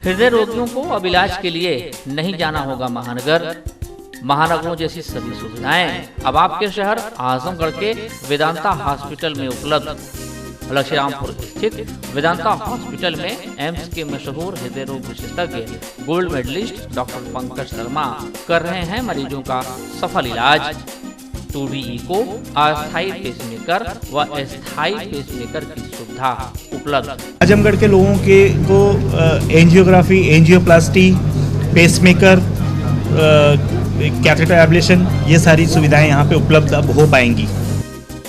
हृदय रोगियों को अब इलाज के लिए नहीं जाना होगा महानगर। महानगरों जैसी सभी सुविधाएं अब आपके शहर आजमगढ़ के वेदांता हॉस्पिटल में उपलब्ध। लक्ष्मीरामपुर स्थित वेदांता हॉस्पिटल में एम्स के मशहूर हृदय रोग विशेषज्ञ gold medalist doctor Pankaj Sharma कर रहे हैं मरीजों का सफल इलाज। 2D इको, अस्थायी पेसमेकर व अस्थायी पेसमेकर की सुविधा उपलब्ध। आजमगढ़ के लोगों के को angiography, angioplasty, pacemaker, catheter ablation, ये सारी सुविधाएं यहाँ पे उपलब्ध अब हो पाएंगी।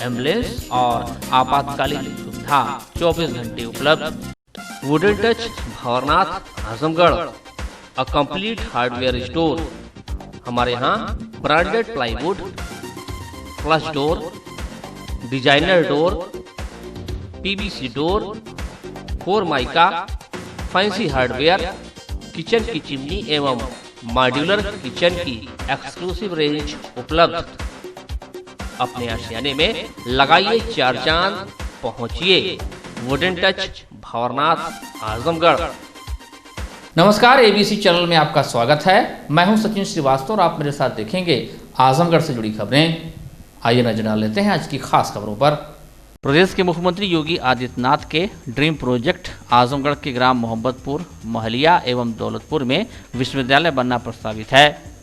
एम्बुलेंस और आपातकालीन सुविधा 24 घंटे उपलब्ध। Wooden touch Bhanwarnath Azamgarh, a complete hardware store. हमारे यहाँ branded plywood, flush door, designer door, PVC door, 4 mica, fancy hardware, kitchen की चिमनी एवं मॉड्यूलर किचन की एक्सक्लूसिव रेंज उपलब्ध। अपने आशियाने में लगाइए 4 चांद, पहुंचिए वुडन टच भंवरनाथ आजमगढ़। नमस्कार, एबीसी चैनल में आपका स्वागत है। मैं हूं सचिन श्रीवास्तव और आप मेरे साथ देखेंगे आजमगढ़ से जुड़ी खबरें। आइए नजर डाल लेते हैं आज की खास खबरों पर। प्रदेश के मुख्यमंत्री योगी आदित्यनाथ के ड्रीम प्रोजेक्ट आजमगढ़ के ग्राम मोहम्मदपुर, महलिया एवं दौलतपुर में विश्वविद्यालय बनना प्रस्तावित है,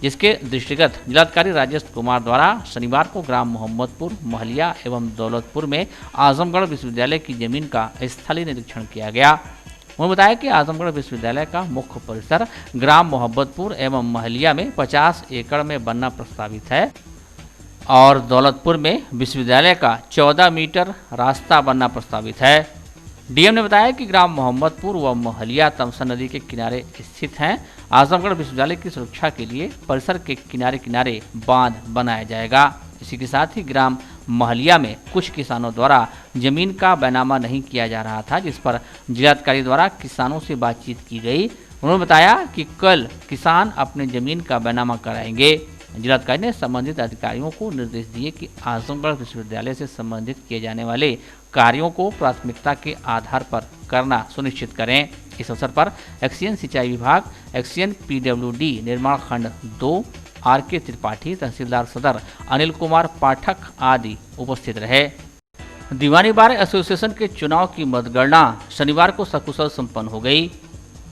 जिसके दृष्टिगत जिलाधिकारी राजेश कुमार द्वारा शनिवार को ग्राम मोहम्मदपुर, महलिया एवं दौलतपुर में आजमगढ़ विश्वविद्यालय की जमीन का स्थलीय निरीक्षण किया गया। उन्होंने बताया कि आजमगढ़ विश्वविद्यालय का मुख्य परिसर ग्राम मोहम्मदपुर एवं महलिया में 50 एकड़ में बनना प्रस्तावित है और दौलतपुर में विश्वविद्यालय का 14 मीटर रास्ता बनना प्रस्तावित है। डीएम ने बताया कि ग्राम मोहम्मदपुर व महलिया तमसा नदी के किनारे स्थित हैं। आजमगढ़ विश्वविद्यालय की सुरक्षा के लिए परिसर के किनारे किनारे बांध बनाया जाएगा। इसी के साथ ही ग्राम महलिया में कुछ किसानों द्वारा जमीन का बैनामा नहीं किया जा रहा था, जिस पर जिलाधिकारी द्वारा किसानों से बातचीत की गई। उन्होंने बताया कि कल किसान अपने जमीन का बैनामा कराएंगे। जिलाधिकारी ने संबंधित अधिकारियों को निर्देश दिए कि आजमगढ़ विश्वविद्यालय से संबंधित किए जाने वाले कार्यों को प्राथमिकता के आधार पर करना सुनिश्चित करें। इस अवसर पर एक्सीएन सिंचाई विभाग, एक्सीएन पीडब्ल्यूडी निर्माण खंड 2 आर.के. त्रिपाठी, तहसीलदार सदर अनिल कुमार पाठक आदि उपस्थित रहे। दीवानी बार एसोसिएशन के चुनाव की मतगणना शनिवार को सकुशल संपन्न हो गई।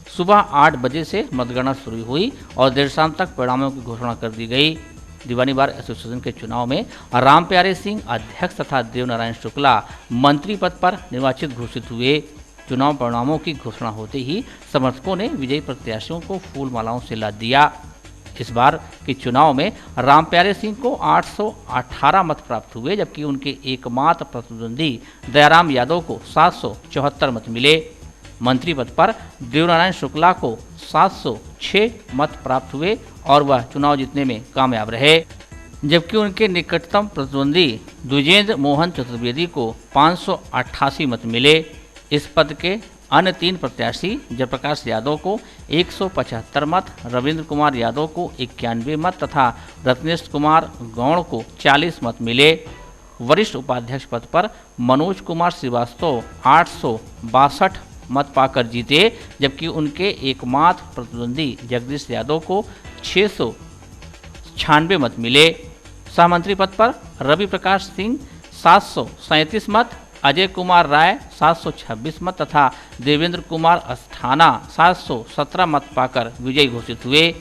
सुबह 8 बजे से मतगणना शुरू हुई और देर शाम तक परिणामों की घोषणा कर दी गई। दीवानी बार एसोसिएशन के चुनाव में राम प्यारे सिंह अध्यक्ष तथा देवनारायण शुक्ला मंत्री पद पर निर्वाचित घोषित हुए। चुनाव परिणामों की घोषणा होते ही समर्थकों ने विजयी प्रत्याशियों को फूल मालाओं से लाद दिया। इस बार के चुनाव में राम प्यारे सिंह को 818 मत प्राप्त हुए, जबकि उनके एकमात्र प्रतिद्वंदी दयाराम यादव को 774 मत मिले। मंत्री पद पर देवनारायण शुक्ला को 706 मत प्राप्त हुए और वह चुनाव जीतने में कामयाब रहे, जबकि उनके निकटतम प्रतिद्वंदी द्विजेंद्र मोहन चतुर्वेदी को 588 मत मिले। इस पद के अन्य 3 प्रत्याशी जयप्रकाश यादव को 175 मत, रविंद्र कुमार यादव को 91 मत तथा रत्नेश कुमार गौड़ को 40 मत मिले। वरिष्ठ उपाध्यक्ष पद पर मनोज कुमार श्रीवास्तव 862 मत पाकर जीते, जबकि उनके एकमात्र प्रतिद्वंदी जगदीश यादव को 696 मत मिले। सहमंत्री पद पर रवि प्रकाश सिंह 737 मत, अजय कुमार राय 726 मत तथा देवेंद्र कुमार अस्थाना 717 मत पाकर विजयी घोषित हुए।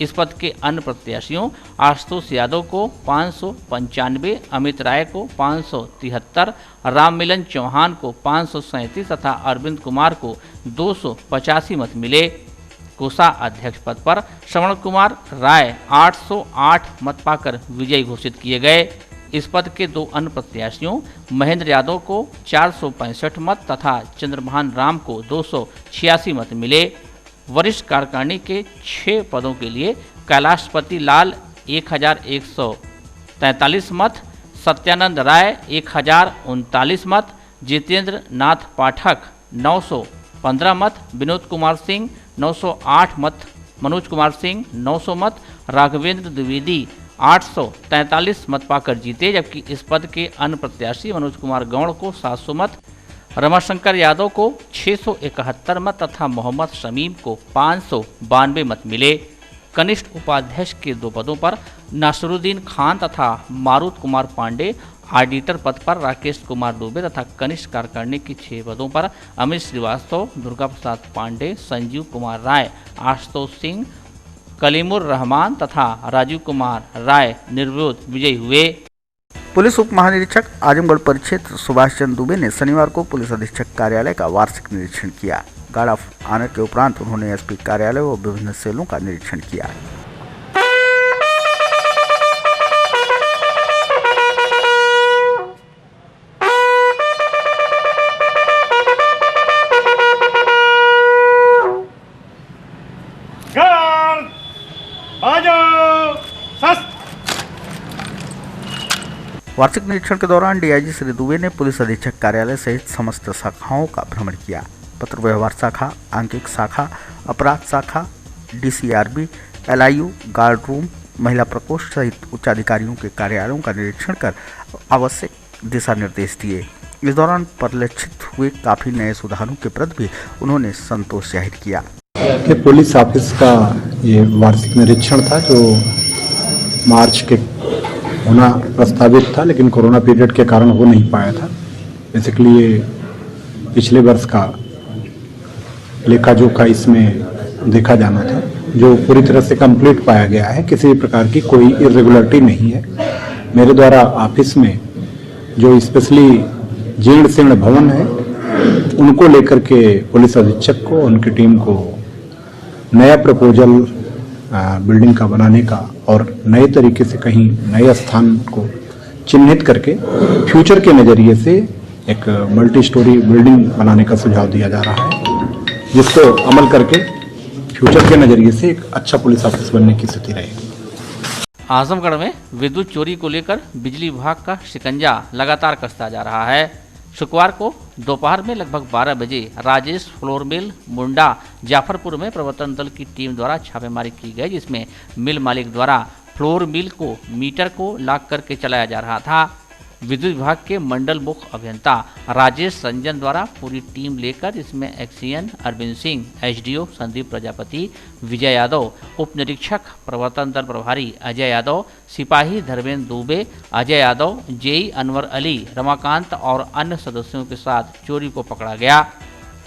इस पद के अन्य प्रत्याशियों आशुतोष यादव को 595, अमित राय को 573, राममिलन चौहान को 537 तथा अरविंद कुमार को 285 मत मिले। कोषा अध्यक्ष पद पर श्रवण कुमार राय 808 मत पाकर विजयी घोषित किए गए। इस पद के 2 अन्य प्रत्याशियों महेंद्र यादव को 465 मत तथा चंद्रभान राम को 286 मत मिले। वरिष्ठ कार्यकारिणी के 6 पदों के लिए कैलाशपति लाल 1143 मत, सत्यानंद राय 1039 मत, जितेंद्र नाथ पाठक 915 मत, विनोद कुमार सिंह 908 मत, मनोज कुमार सिंह 900 मत, राघवेंद्र द्विवेदी 843 मत पाकर जीते, जबकि इस पद के अन्य प्रत्याशी मनोज कुमार गौड़ को 700 मत, रमाशंकर यादव को 671 मत तथा मोहम्मद शमीम को 592 मत मिले। कनिष्ठ उपाध्यक्ष के 2 पदों पर नासरुद्दीन खान तथा मारुत कुमार पांडे, ऑडिटर पद पर राकेश कुमार दुबे तथा कनिष्ठ कार्यकारिणी के 6 पदों पर अमित श्रीवास्तव, दुर्गा प्रसाद पांडे, संजीव कुमार राय, आशुतोष सिंह, कलीमुर रहमान तथा राजीव कुमार राय निर्विरोध विजयी हुए। पुलिस उप महानिरीक्षक आजमगढ़ परिक्षेत्र सुभाष चंद्र दुबे ने शनिवार को पुलिस अधीक्षक कार्यालय का वार्षिक निरीक्षण किया। गार्ड ऑफ ऑनर के उपरांत उन्होंने एसपी कार्यालय व विभिन्न सेलों का निरीक्षण किया। वार्षिक निरीक्षण के दौरान डीआईजी श्री दुबे ने पुलिस अधीक्षक कार्यालय सहित समस्त शाखाओं का भ्रमण किया। पत्र व्यवहार शाखा, आंकिक शाखा, अपराध शाखा, डीसीआरबी, एलआईयू, गार्ड रूम, महिला प्रकोष्ठ सहित उच्च अधिकारियों के कार्यालयों का निरीक्षण कर आवश्यक दिशा निर्देश दिए। इस दौरान परिलक्षित हुए काफी नए सुधारों के प्रति भी उन्होंने संतोष जाहिर किया। पुलिस ऑफिस का ये वार्षिक निरीक्षण था जो मार्च के होना प्रस्तावित था, लेकिन कोरोना पीरियड के कारण हो नहीं पाया था। बेसिकली ये पिछले वर्ष का लेखा जोखा इसमें देखा जाना था, जो पूरी तरह से कंप्लीट पाया गया है। किसी प्रकार की कोई इरेगुलरिटी नहीं है। मेरे द्वारा ऑफिस में जो स्पेशली जीर्ण शीर्ण भवन है उनको लेकर के पुलिस अधीक्षक को, उनकी टीम को नया प्रपोजल बिल्डिंग का बनाने का और नए तरीके से कहीं नए स्थान को चिन्हित करके फ्यूचर के नज़रिए से एक मल्टी स्टोरी बिल्डिंग बनाने का सुझाव दिया जा रहा है, जिसको अमल करके फ्यूचर के नज़रिए से एक अच्छा पुलिस ऑफिस बनने की स्थिति रहेगी। आजमगढ़ में विद्युत चोरी को लेकर बिजली विभाग का शिकंजा लगातार कसता जा रहा है। शुक्रवार को दोपहर में लगभग 12 बजे राजेश फ्लोर मिल मुंडा जाफरपुर में प्रवर्तन दल की टीम द्वारा छापेमारी की गई, जिसमें मिल मालिक द्वारा फ्लोर मिल को मीटर को लॉक करके चलाया जा रहा था। विद्युत विभाग के मंडल मुख्य अभियंता राजेश रंजन द्वारा पूरी टीम लेकर, इसमें एक्सीएन अरविंद सिंह, एसडीओ संदीप प्रजापति, विजय यादव, उप निरीक्षक प्रवर्तन दल प्रभारी अजय यादव, सिपाही धर्मेंद्र दुबे, अजय यादव, जेई अनवर अली, रमाकांत और अन्य सदस्यों के साथ चोरी को पकड़ा गया।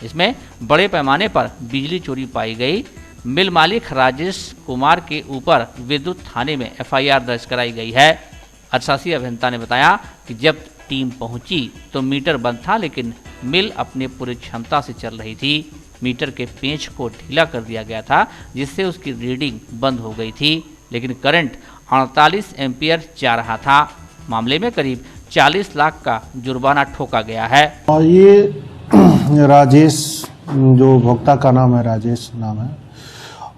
इसमें बड़े पैमाने पर बिजली चोरी पाई गई। मिल मालिक राजेश कुमार के ऊपर विद्युत थाने में एफआईआर दर्ज कराई गई है। अधिशासी अभियंता ने बताया कि जब टीम पहुंची तो मीटर बंद था, लेकिन मिल अपने पूरी क्षमता से चल रही थी। मीटर के पेंच को ढीला कर दिया गया था, जिससे उसकी रीडिंग बंद हो गई थी, लेकिन करंट 48 एम्पियर जा रहा था। मामले में करीब 40 लाख का जुर्माना ठोका गया है। और ये राजेश, जो भोक्ता का नाम है राजेश नाम है,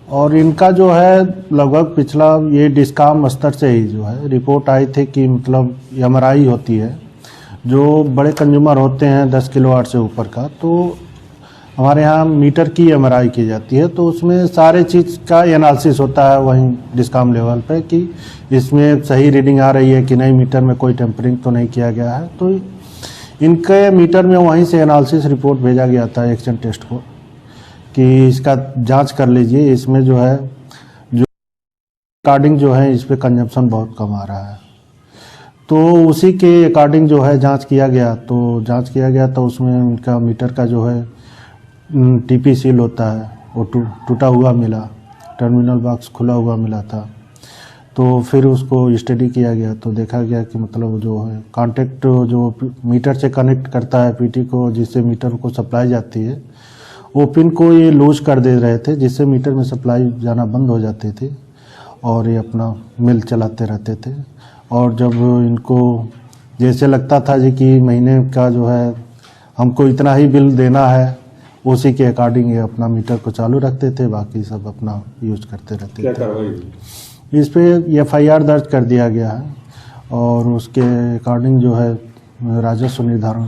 और इनका जो है लगभग पिछला ये डिस्काम स्तर से ही जो है रिपोर्ट आई थी कि मतलब एमआरआई होती है, जो बड़े कंज्यूमर होते हैं 10 किलोवाट से ऊपर का, तो हमारे यहाँ मीटर की एमआरआई की जाती है। तो उसमें सारे चीज़ का एनालिसिस होता है वहीं डिस्काम लेवल पे कि इसमें सही रीडिंग आ रही है कि नहीं, मीटर में कोई टेम्परिंग तो नहीं किया गया है। तो इनके मीटर में वहीं से एनालिसिस रिपोर्ट भेजा गया था एक्शन टेस्ट को कि इसका जांच कर लीजिए, इसमें जो है जो अकॉर्डिंग जो है इस पर कंजम्पशन बहुत कम आ रहा है। तो उसी के अकॉर्डिंग जो है जांच किया गया, तो उसमें उनका मीटर का जो है टीपी सील होता है वो टूटा हुआ मिला, टर्मिनल बॉक्स खुला हुआ मिला था। तो फिर उसको स्टडी किया गया तो देखा गया कि मतलब जो है कॉन्टेक्ट जो मीटर से कनेक्ट करता है पीटी को, जिससे मीटर को सप्लाई जाती है, वो पिन को ये लूज कर दे रहे थे, जिससे मीटर में सप्लाई जाना बंद हो जाती थी और ये अपना मिल चलाते रहते थे। और जब इनको जैसे लगता था जी कि महीने का जो है हमको इतना ही बिल देना है, उसी के अकॉर्डिंग ये अपना मीटर को चालू रखते थे, बाकी सब अपना यूज करते रहते थे। क्या कार्रवाई? इस पे एफआईआर दर्ज कर दिया गया है और उसके अकॉर्डिंग जो है राजस्व निर्धारण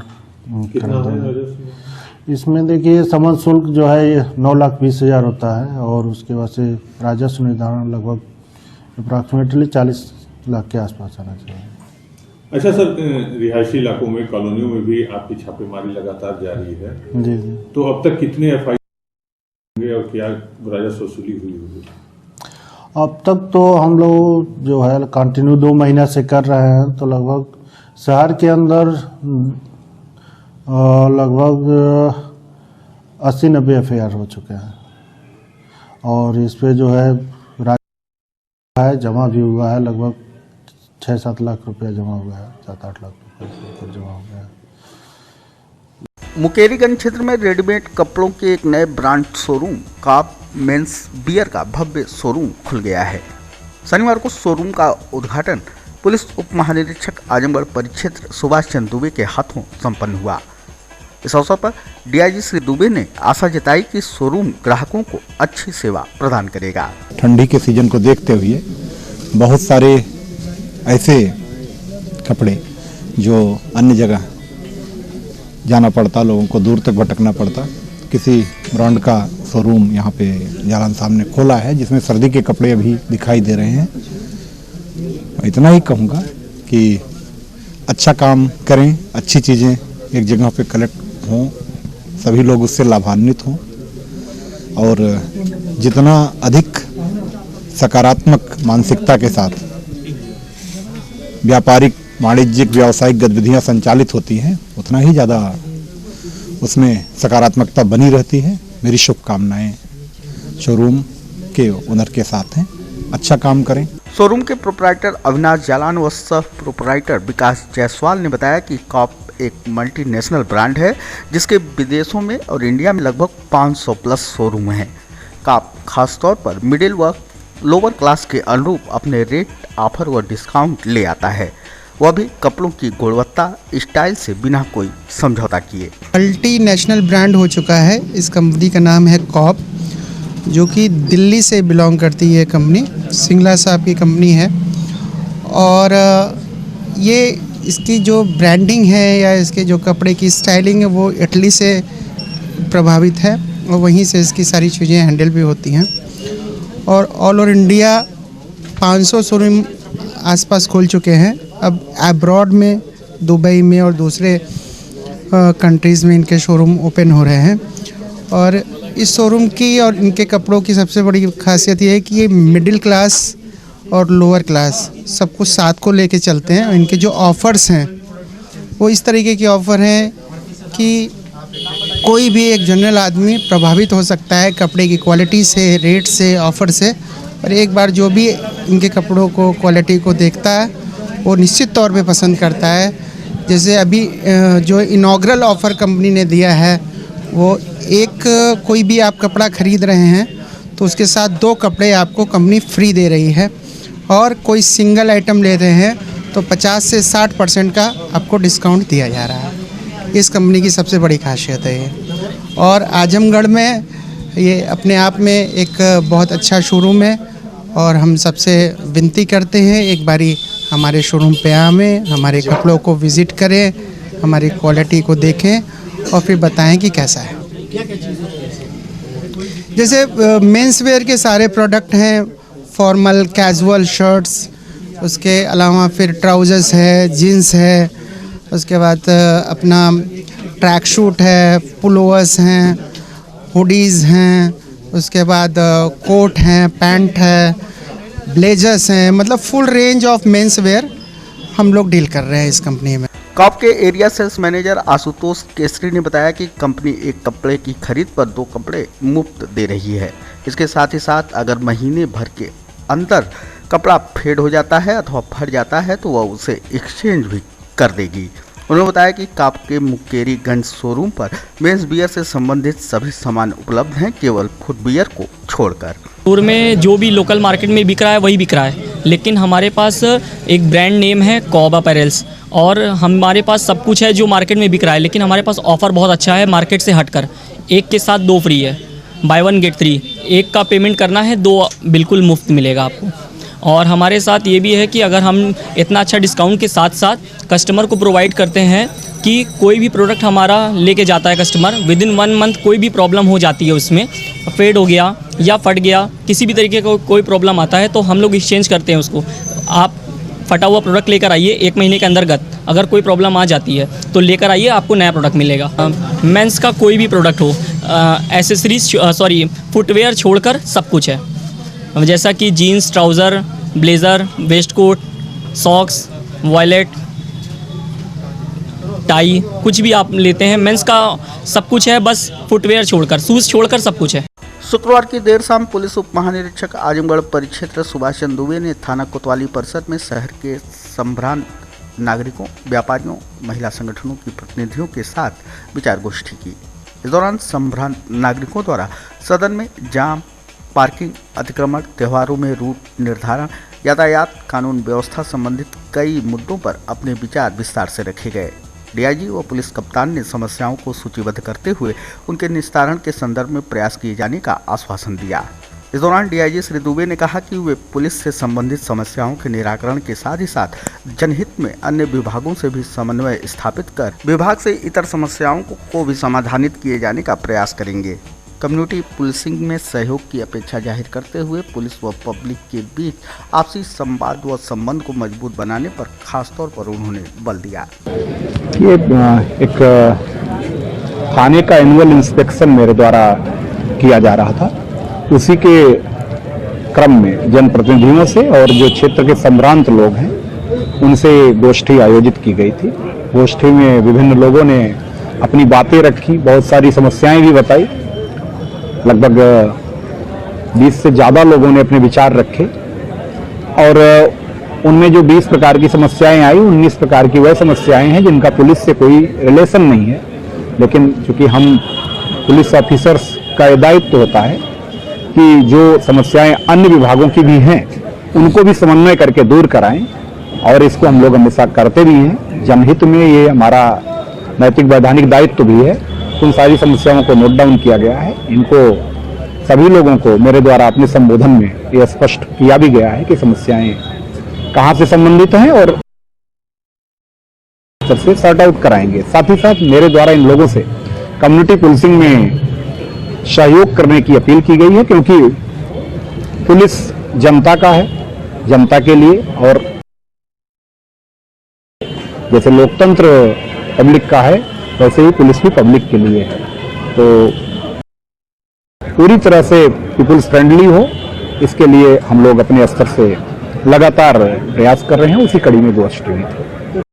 करा दिया। इसमें देखिए समन शुल्क जो है ये 9,20,000 होता है और उसके बाद से राजस्व निर्धारण लगभग अप्रॉक्सीमेटली 40 लाख के आसपास आना चाहिए। अच्छा सर, रिहायशी इलाकों में, कॉलोनियों में भी आपकी छापेमारी लगातार जारी है। जी जी। तो अब तक कितने एफआईआर होंगे और क्या राजस्व वसूली हुई होगी? अब तक तो हम लोग जो है कंटिन्यू 2 महीना से कर रहे हैं, तो लगभग शहर के अंदर लगभग 80-90 एफआईआर हो चुके हैं और इस पे जो है जमा भी हुआ है, लगभग 6-7 लाख रुपया जमा हुआ है, 7-8 लाख रुपया जमा हो गया है। मुकेरीगंज क्षेत्र में रेडीमेड कपड़ों के एक नए ब्रांड शोरूम काप मेंस बियर का भव्य शोरूम खुल गया है। शनिवार को शोरूम का उद्घाटन पुलिस उप महानिरीक्षक आजमगढ़ परिक्षेत्र सुभाष चंद्र दुबे के हाथों संपन्न हुआ। इस अवसर पर डीआईजी श्री दुबे ने आशा जताई कि शोरूम ग्राहकों को अच्छी सेवा प्रदान करेगा। ठंडी के सीजन को देखते हुए बहुत सारे ऐसे कपड़े जो अन्य जगह जाना पड़ता, लोगों को दूर तक भटकना पड़ता, किसी ब्रांड का शोरूम यहाँ पे जालान सामने खोला है जिसमें सर्दी के कपड़े अभी दिखाई दे रहे हैं। इतना ही कहूँगा कि अच्छा काम करें, अच्छी चीज़ें एक जगह पे कलेक्ट हों, सभी लोग उससे लाभान्वित हों और जितना अधिक सकारात्मक मानसिकता के साथ व्यापारिक वाणिज्यिक व्यावसायिक गतिविधियां संचालित होती हैं उतना ही ज़्यादा उसमें सकारात्मकता बनी रहती है। मेरी शुभकामनाएं शोरूम के ओनर के साथ हैं, अच्छा काम करें। शोरूम के प्रोपराइटर अविनाश जालान व सह प्रोपराइटर विकास जायसवाल ने बताया कि कॉप एक मल्टीनेशनल ब्रांड है जिसके विदेशों में और इंडिया में लगभग 500 प्लस शोरूम हैं। कॉप खासतौर पर मिडिल व लोअर क्लास के अनुरूप अपने रेट, ऑफर व डिस्काउंट ले आता है, वह भी कपड़ों की गुणवत्ता, स्टाइल से बिना कोई समझौता किए। मल्टीनेशनल ब्रांड हो चुका है। इस कंपनी का नाम है कॉप, जो कि दिल्ली से बिलोंग करती है कंपनी, सिंगला साहब की कंपनी है। और ये इसकी जो ब्रांडिंग है या इसके जो कपड़े की स्टाइलिंग है वो इटली से प्रभावित है और वहीं से इसकी सारी चीज़ें हैंडल भी होती हैं। और ऑल ओवर इंडिया 500 शोरूम आसपास खोल चुके हैं। अब अब्रॉड में, दुबई में और दूसरे कंट्रीज़ में इनके शोरूम ओपन हो रहे हैं। और इस शोरूम की और इनके कपड़ों की सबसे बड़ी खासियत ये है कि ये मिडिल क्लास और लोअर क्लास सब कुछ साथ को लेके चलते हैं। और इनके जो ऑफ़र्स हैं वो इस तरीके के ऑफ़र हैं कि कोई भी एक जनरल आदमी प्रभावित हो सकता है कपड़े की क्वालिटी से, रेट से, ऑफ़र से। और एक बार जो भी इनके कपड़ों को, क्वालिटी को देखता है वो निश्चित तौर पे पसंद करता है। जैसे अभी जो इनॉग्रल ऑफ़र कंपनी ने दिया है वो कोई भी आप कपड़ा ख़रीद रहे हैं तो उसके साथ 2 कपड़े आपको कंपनी फ्री दे रही है। और कोई सिंगल आइटम ले रहे हैं तो 50 से 60% का आपको डिस्काउंट दिया जा रहा है। इस कंपनी की सबसे बड़ी खासियत है ये। और आजमगढ़ में ये अपने आप में एक बहुत अच्छा शोरूम है और हम सबसे विनती करते हैं एक बारी हमारे शोरूम पे आवें, हमारे कपड़ों को विज़िट करें, हमारी क्वालिटी को देखें और फिर बताएं कि कैसा है। जैसे मेंस वेयर के सारे प्रोडक्ट हैं, फॉर्मल, कैजुअल शर्ट्स, उसके अलावा फिर ट्राउज़र्स है, जीन्स है, उसके बाद अपना ट्रैक सूट है, पुलोवर्स हैं, हुडीज़ हैं, उसके बाद कोट हैं, पैंट है, ब्लेजर्स हैं, मतलब full range of men's wear हम लोग डील कर रहे हैं इस कंपनी में। कॉप के area sales manager Ashutosh Kesari ने बताया कि कंपनी एक कपड़े की खरीद पर 2 कपड़े मुफ्त दे रही है। इसके साथ ही साथ अगर महीने भर के अंदर कपड़ा फेड हो जाता है अथवा फट जाता है तो वह उसे एक्सचेंज भी कर देगी। उन्होंने बताया कि कॉप के मुकेरीगंज शोरूम पर मेंस बियर से संबंधित सभी सामान उपलब्ध हैं, केवल फुट बियर को छोड़कर। टूर में जो भी लोकल मार्केट में बिक रहा है वही बिक रहा है, लेकिन हमारे पास एक ब्रांड नेम है कॉब अपैरल्स और हमारे पास सब कुछ है जो मार्केट में बिक रहा है। लेकिन हमारे पास ऑफ़र बहुत अच्छा है मार्केट से हटकर, 1 के साथ 2 फ्री है, बाय 1 गेट 3। 1 का पेमेंट करना है, 2 बिल्कुल मुफ्त मिलेगा आपको। और हमारे साथ ये भी है कि अगर हम इतना अच्छा डिस्काउंट के साथ साथ कस्टमर को प्रोवाइड करते हैं कि कोई भी प्रोडक्ट हमारा लेके जाता है कस्टमर, विदिन 1 मंथ कोई भी प्रॉब्लम हो जाती है, उसमें फेड हो गया या फट गया, किसी भी तरीके का कोई प्रॉब्लम आता है तो हम लोग एक्सचेंज करते हैं उसको। आप फटा हुआ प्रोडक्ट लेकर आइए, 1 महीने के अंतर्गत अगर कोई प्रॉब्लम आ जाती है तो लेकर आइए, आपको नया प्रोडक्ट मिलेगा। मेंस का कोई भी प्रोडक्ट हो, एसेसरीज फुटवेयर छोड़कर सब कुछ है, जैसा कि jeans, trouser, blazer, waistcoat, socks, wallet, tie, कुछ भी आप लेते हैं मेंस का सब कुछ है, बस फुटवेयर छोड़कर, शूज़ छोड़कर सब कुछ है। शुक्रवार की देर शाम पुलिस उप महानिरीक्षक आजमगढ़ परिक्षेत्र सुभाष चंद्र दुबे ने थाना कोतवाली परिसर में शहर के संभ्रांत नागरिकों, व्यापारियों, महिला संगठनों की प्रतिनिधियों के साथ विचार गोष्ठी की। इस दौरान संभ्रांत नागरिकों द्वारा सदन में जाम, पार्किंग, अतिक्रमण, त्योहारों में रूट निर्धारण, यातायात कानून व्यवस्था संबंधित कई मुद्दों पर अपने विचार विस्तार से रखे गए। डीआईजी व पुलिस कप्तान ने समस्याओं को सूचीबद्ध करते हुए उनके निस्तारण के संदर्भ में प्रयास किए जाने का आश्वासन दिया। इस दौरान डीआईजी श्री दुबे ने कहा कि वे पुलिस से संबंधित समस्याओं के निराकरण के साथ ही साथ जनहित में अन्य विभागों से भी समन्वय स्थापित कर विभाग से इतर समस्याओं को भी समाधानित किए जाने का प्रयास करेंगे। कम्युनिटी पुलिसिंग में सहयोग की अपेक्षा जाहिर करते हुए पुलिस व पब्लिक के बीच आपसी संवाद व संबंध को मजबूत बनाने पर खासतौर पर उन्होंने बल दिया। ये एक थाने का एनुअल इंस्पेक्शन मेरे द्वारा किया जा रहा था, उसी के क्रम में जनप्रतिनिधियों से और जो क्षेत्र के संभ्रांत लोग हैं उनसे गोष्ठी आयोजित की गई थी। गोष्ठी में विभिन्न लोगों ने अपनी बातें रखी, बहुत सारी समस्याएं भी बताई। लगभग 20 से ज़्यादा लोगों ने अपने विचार रखे और उनमें जो 20 प्रकार की समस्याएं आई, 19 प्रकार की वह समस्याएं हैं जिनका पुलिस से कोई रिलेशन नहीं है, लेकिन चूंकि हम पुलिस ऑफिसर्स का ये दायित्व होता है कि जो समस्याएं अन्य विभागों की भी हैं उनको भी समन्वय करके दूर कराएं, और इसको हम लोग हमेशा करते भी हैं। जनहित में ये हमारा नैतिक वैधानिक दायित्व भी है। उन सारी समस्याओं को नोट डाउन किया गया है। इनको सभी लोगों को मेरे द्वारा अपने संबोधन में यह स्पष्ट किया भी गया है कि समस्याएं कहां से संबंधित हैं और सबसे सॉर्ट आउट कराएंगे। साथ ही साथ मेरे द्वारा इन लोगों से कम्युनिटी पुलिसिंग में सहयोग करने की अपील की गई है, क्योंकि पुलिस जनता का है, जनता के लिए, और जैसे लोकतंत्र पब्लिक का है वैसे ही पुलिस भी पब्लिक के लिए है। तो पूरी तरह से पीपुल्स फ्रेंडली हो, इसके लिए हम लोग अपने स्तर से लगातार प्रयास कर रहे हैं। उसी कड़ी में गोष्ठी हुई थी।